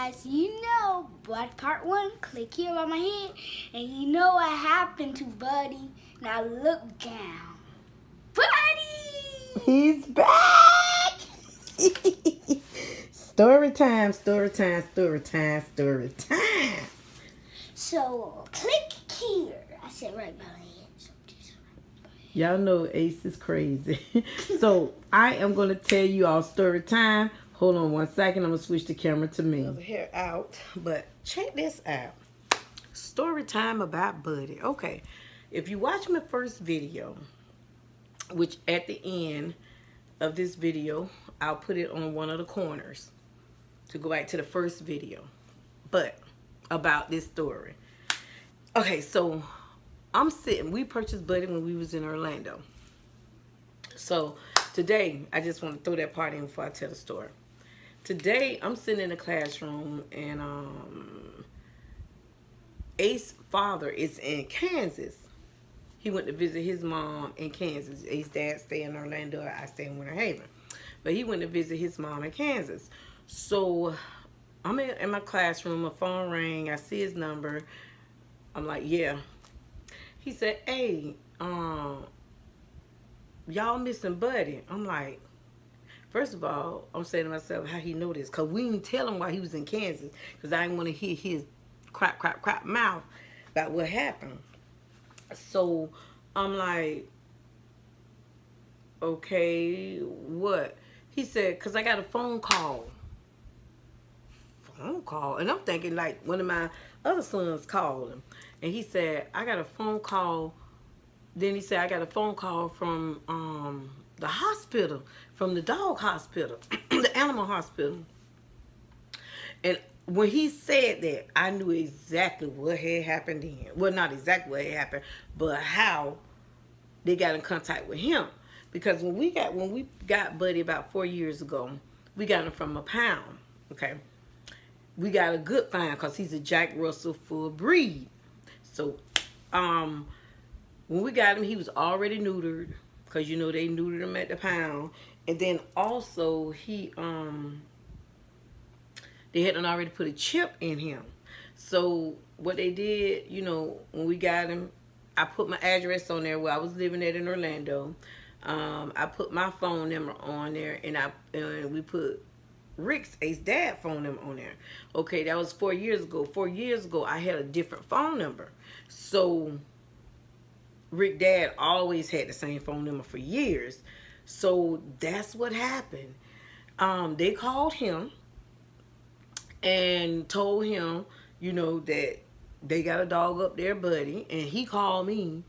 guys, you know, watch part 1, click here on my head, and you know what happened to Buddy. Now look down. Buddy! He's back! Story time, story time, story time, story time. So, click here. I said right by my head. So just Y'all know Ace is crazy. So, I am going to tell you all story time. Hold on 1 second. I'm going to switch the camera to me. Over here out. But check this out. Story time about Buddy. Okay. If you watch my first video, which at the end of this video, I'll put it on one of the corners to go back to the first video. But about this story. Okay, so I'm sitting. We purchased Buddy when we was in Orlando. So today, I just want to throw that part in before I tell the story. Today, I'm sitting in the classroom, and Ace's father is in Kansas. He went to visit his mom in Kansas. Ace's dad stay in Orlando. I stay in Winter Haven. But he went to visit his mom in Kansas. So I'm in my classroom. My phone rang. I see his number. I'm like, yeah. He said, hey, y'all missing Buddy. I'm like, first of all, I'm saying to myself, how he know this? Because we didn't tell him why he was in Kansas. Because I didn't want to hear his crap mouth about what happened. So I'm like, okay, what? He said, because I got a phone call. Phone call? And I'm thinking like one of my other sons called him. And he said, I got a phone call. Then he said, I got a phone call from the hospital, from the dog hospital, the animal hospital. And when he said that, I knew exactly what had happened then. Well, not exactly what had happened, but how they got in contact with him. Because when we got Buddy about 4 years ago, we got him from a pound. Okay, we got a good find because he's a Jack Russell full breed. So, when we got him, he was already neutered because you know they neutered him at the pound, and then also they hadn't already put a chip in him. So what they did, you know, when we got him, I put my address on there where I was living at in Orlando. I put my phone number on there, and we put Rick's Ace dad phone number on there. Okay, that was 4 years ago. 4 years ago, I had a different phone number. So Rick dad always had the same phone number for years. So that's what happened. They called him and told him, you know, that they got a dog up there, Buddy. And he called me,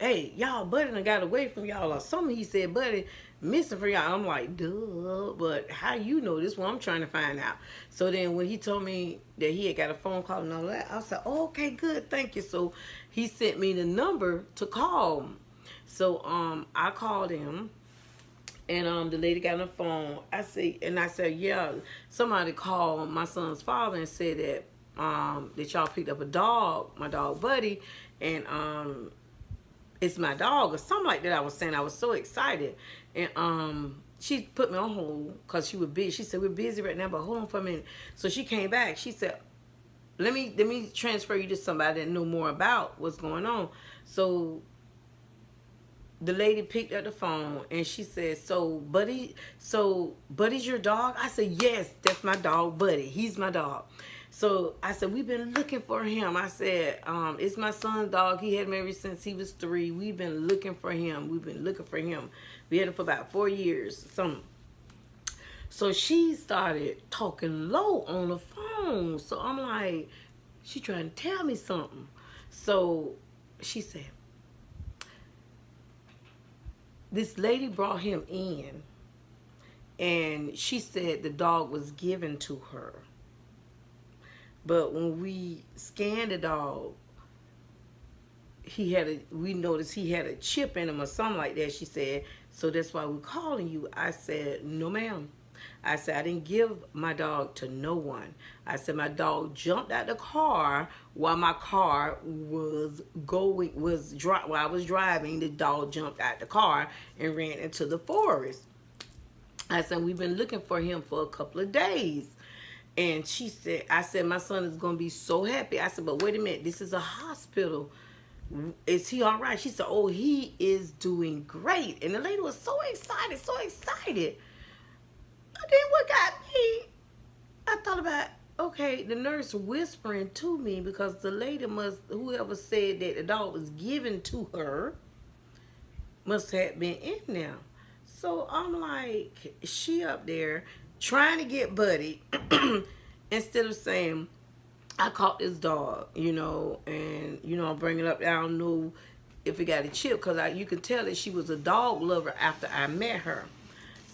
hey, y'all, Buddy done got away from y'all or something. He said, Buddy missing from y'all. I'm like, duh, but how you know this? What I'm trying to find out. So then when he told me that he had got a phone call and all that, I said, oh, okay, good, thank you. So he sent me the number to call. So I called him. And the lady got on the phone. I said, yeah, somebody called my son's father and said that y'all picked up a dog, my dog Buddy, and it's my dog or something like that. I was saying I was so excited, and she put me on hold because she was busy. She said, we're busy right now, but hold on for a minute. So she came back. She said, let me transfer you to somebody that knew more about what's going on. So the lady picked up the phone and she said, so Buddy's your dog? I said, yes, that's my dog, Buddy. He's my dog. So I said, we've been looking for him. I said, it's my son's dog. He had him ever since he was 3. We've been looking for him. We had him for about 4 years. So she started talking low on the phone. So I'm like, she trying to tell me something. So she said, this lady brought him in, and she said the dog was given to her. But when we scanned the dog, we noticed he had a chip in him or something like that, she said. So that's why we're calling you. I said, no, ma'am. I said, I didn't give my dog to no one. I said, my dog jumped out the car while my car while I was driving, the dog jumped out the car and ran into the forest. I said, we've been looking for him for a couple of days. And she said, I said, my son is going to be so happy. I said, but wait a minute, this is a hospital. Is he all right? She said, oh, he is doing great. And the lady was so excited, so excited. But then what got me, I thought about, okay, the nurse whispering to me because the lady whoever said that the dog was given to her must have been in there. So I'm like, she up there trying to get Buddy instead of saying, I caught this dog, and, I'm bringing up, I don't know if it got a chip because you could tell that she was a dog lover after I met her.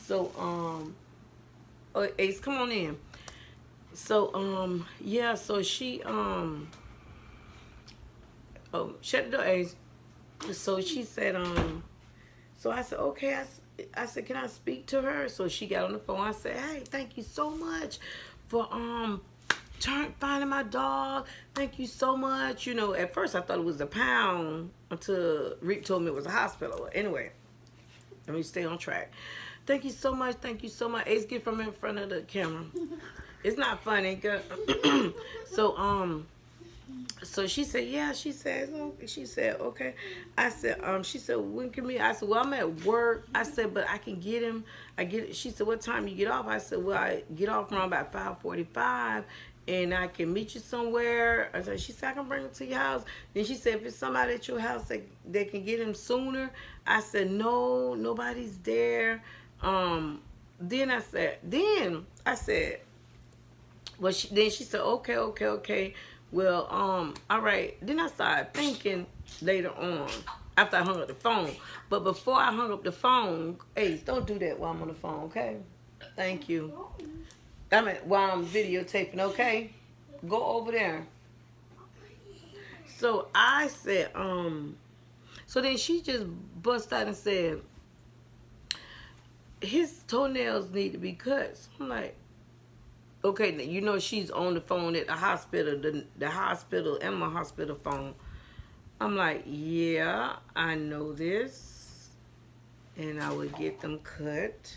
So, Ace, come on in. So, yeah, so she, shut the door, Ace. So she said, so I said, okay, I said, can I speak to her? So she got on the phone. I said, hey, thank you so much for, finding my dog. Thank you so much. At first I thought it was a pound until Rick told me it was a hospital. Anyway, let me stay on track. Thank you so much. Thank you so much. Ace, get from in front of the camera. It's not funny. So she said, yeah, she said, okay. I said, she said, when can we? I said, well, I'm at work. I said, but I can get him. She said, what time you get off? I said, well, I get off around about 5:45 and I can meet you somewhere. She said, I can bring him to your house. Then she said, if it's somebody at your house that can get him sooner. I said, no, nobody's there. Then I said, well, then she said, okay. Well, all right. Then I started thinking later on after I hung up the phone. But before I hung up the phone, Ace, don't do that while I'm on the phone, okay? Thank you. While I'm videotaping, okay? Go over there. So I said, so then she just bust out and said, his toenails need to be cut. So I'm like, okay, she's on the phone at the hospital, the hospital, animal hospital phone. I'm like, yeah, I know this. And I would get them cut.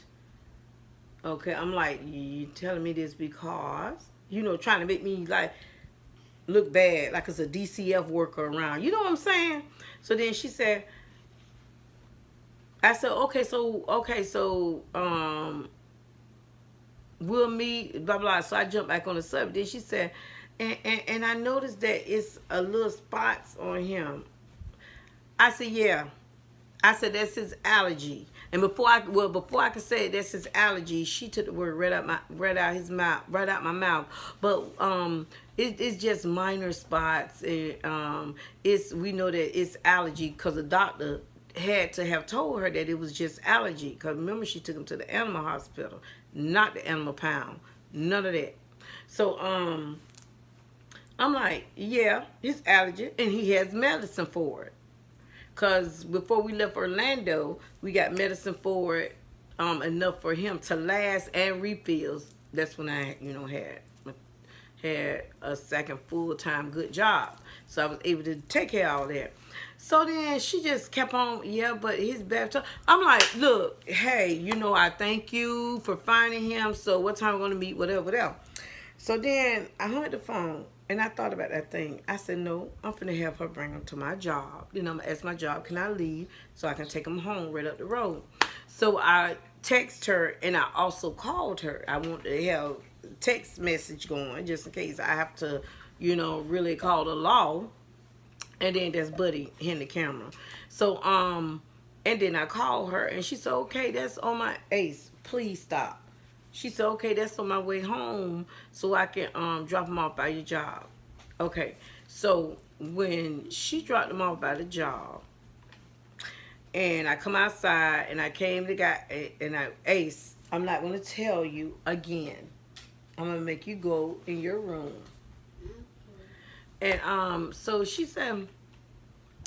Okay, I'm like, you telling me this because, trying to make me like look bad, like it's a DCF worker around. You know what I'm saying? So then she said, I said, okay, so we'll meet, blah, blah. So I jumped back on the subject. Then she said, and I noticed that it's a little spots on him. I said, yeah. I said, that's his allergy. And before I could say it, that's his allergy, she took the word right out my mouth. But it's just minor spots. And we know that it's allergy because the doctor had to have told her that it was just allergy. Because remember, she took him to the animal hospital, not the animal pound. None of that. So I'm like, yeah, it's allergy, and he has medicine for it. Because before we left Orlando, we got medicine for it, enough for him to last and refills. That's when I, had a second full-time good job. So I was able to take care of all that. So then she just kept on, yeah, but his bathtub. I'm like, look, hey, I thank you for finding him. So what time we're going to meet, whatever. So then I hung up the phone. And I thought about that thing. I said, no, I'm finna have her bring him to my job. I'm gonna ask my job, can I leave so I can take him home right up the road? So I text her and I also called her. I want to have text message going just in case I have to, really call the law. And then there's Buddy in the camera. So, and then I called her and she said, okay, that's on my Ace. Please stop. She said, okay, that's on my way home so I can drop him off by your job. Okay, so when she dropped him off by the job, and I come outside, and I came to Ace, I'm not going to tell you again. I'm going to make you go in your room. And so she said,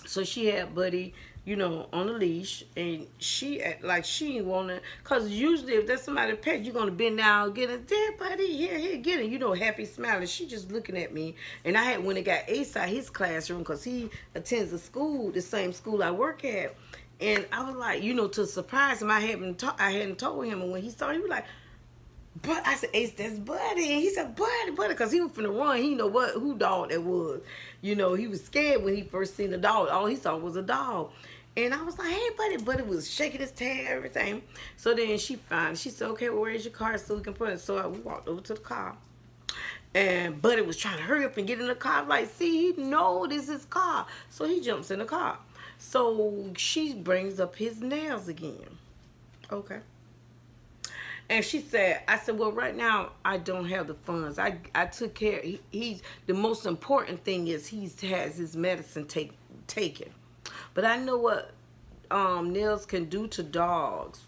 so she had Buddy, on a leash, and she ain't wanna, cause usually if there's somebody pet, you're gonna bend down, get it, there, Buddy, here, get it, happy smiling. She just looking at me, and I had when it got Ace out his classroom, cause he attends the same school I work at, and I was like, to surprise him, I hadn't told him, and when he saw, he was like, But I said, Ace, that's Buddy. And he said, Buddy, because he was finna run. He know who dog that was. You know, he was scared when he first seen the dog. All he saw was a dog. And I was like, hey, Buddy. Buddy was shaking his tail, everything. So then she said, okay, well, where's your car so we can put it? So we walked over to the car. And Buddy was trying to hurry up and get in the car. I'm like, see, he know this is his car. So he jumps in the car. So she brings up his nails again. Okay. And she said, I said, well, right now, I don't have the funds. I took care. He's the most important thing is he has his medicine taken. But I know what nails can do to dogs.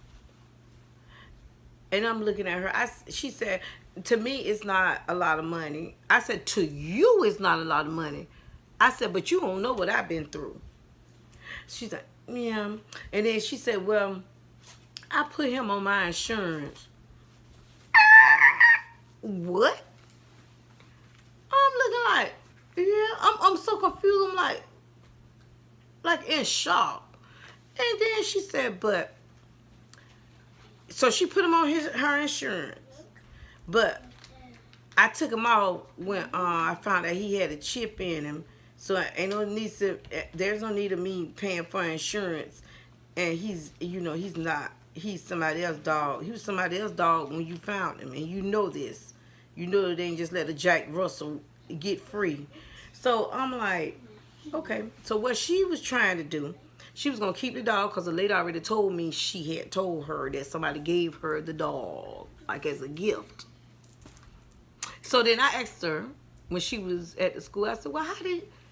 And I'm looking at her. She said, to me, it's not a lot of money. I said, to you, it's not a lot of money. I said, but you don't know what I've been through. She's like, yeah. And then she said, well, I put him on my insurance. What? I'm looking like, yeah. I'm so confused. I'm like in shock. And then she said, but, so she put him on her insurance. But I took him out when I found out he had a chip in him. So there's no need of me paying for insurance. And he's somebody else's dog. He was somebody else's dog when you found him. And you know this. You know they didn't just let a Jack Russell get free. So I'm like, okay. So what she was trying to do, she was going to keep the dog because the lady already told me she had told her that somebody gave her the dog, like as a gift. So then I asked her when she was at the school, I said, well,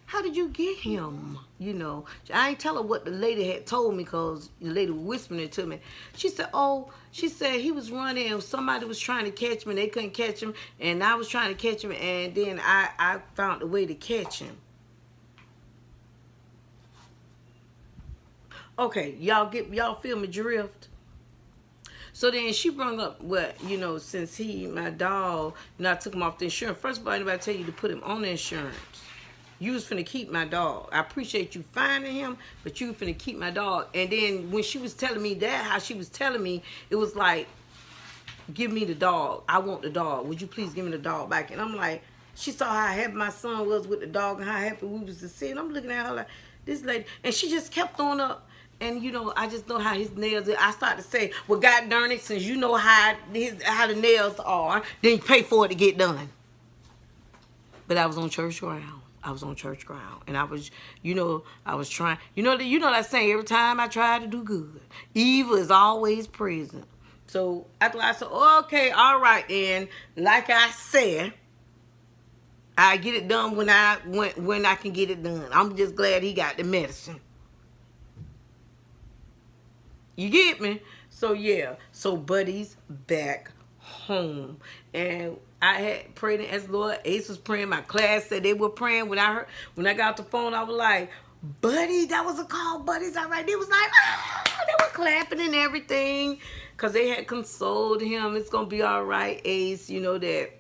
how did you get him? You know, I ain't tell her what the lady had told me because the lady was whispering it to me. She said, he was running and somebody was trying to catch him and they couldn't catch him. And I was trying to catch him and then I found a way to catch him. Okay, y'all feel my drift? So then she brought up since my dog, I took him off the insurance. First of all, anybody tell you to put him on the insurance? You was finna keep my dog. I appreciate you finding him, but you finna keep my dog. And then when she was telling me that, how she was telling me, it was like, give me the dog. I want the dog. Would you please give me the dog back? And I'm like, she saw how happy my son was with the dog and how happy we was to see. And I'm looking at her like, this lady. And she just kept on up. And, I just know how his nails are. I started to say, well, God darn it, since you know how the nails are, then you pay for it to get done. But I was on church ground. And I was, I was trying. That saying, every time I try to do good, evil is always present. So after I said, okay, all right, then, like I said, I get it done when I can get it done. I'm just glad he got the medicine. You get me? So yeah. So Buddy's back home. And I had prayed and asked the Lord. Ace was praying. My class said they were praying. When I got off the phone, I was like, Buddy, that was a call. Buddy's all right. They was like, they were clapping and everything. Because they had consoled him. It's going to be all right, Ace. That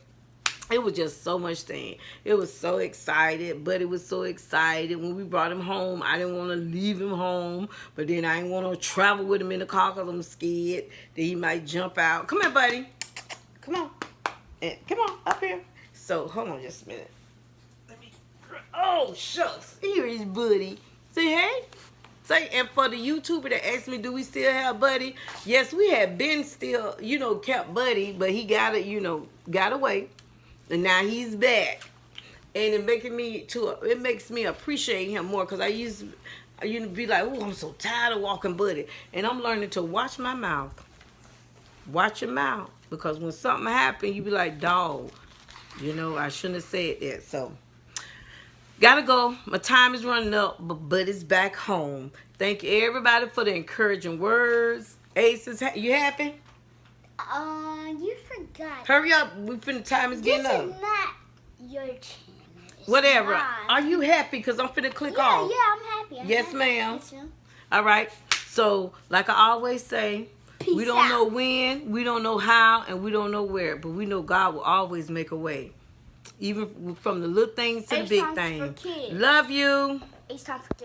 it was just so much thing. It was so excited. Buddy was so excited. When we brought him home, I didn't want to leave him home. But then I didn't want to travel with him in the car because I'm scared that he might jump out. Come here, Buddy. Come on. Come on, up here. So, hold on just a minute. Oh, shucks. Here is Buddy. Say hey. And for the YouTuber that asked me, do we still have Buddy? Yes, we have been still, kept Buddy. But he got away. And now he's back. And it makes me appreciate him more. Because I used to be like, oh, I'm so tired of walking Buddy. And I'm learning to watch my mouth. Watch your mouth. Because when something happens, you be like, dog, I shouldn't have said that. So, gotta go. My time is running up, but Buddy's back home. Thank you, everybody, for the encouraging words. Ace, you happy? You forgot. Hurry up. Time is getting up. This is not your channel. Whatever. Are you happy? Because I'm finna click off. Yeah, I'm happy. Yes, ma'am. Yes, ma'am. All right. So, like I always say, we don't know when, we don't know how, and we don't know where. But we know God will always make a way. Even from the little things to the big things. Love you. It's time for kids.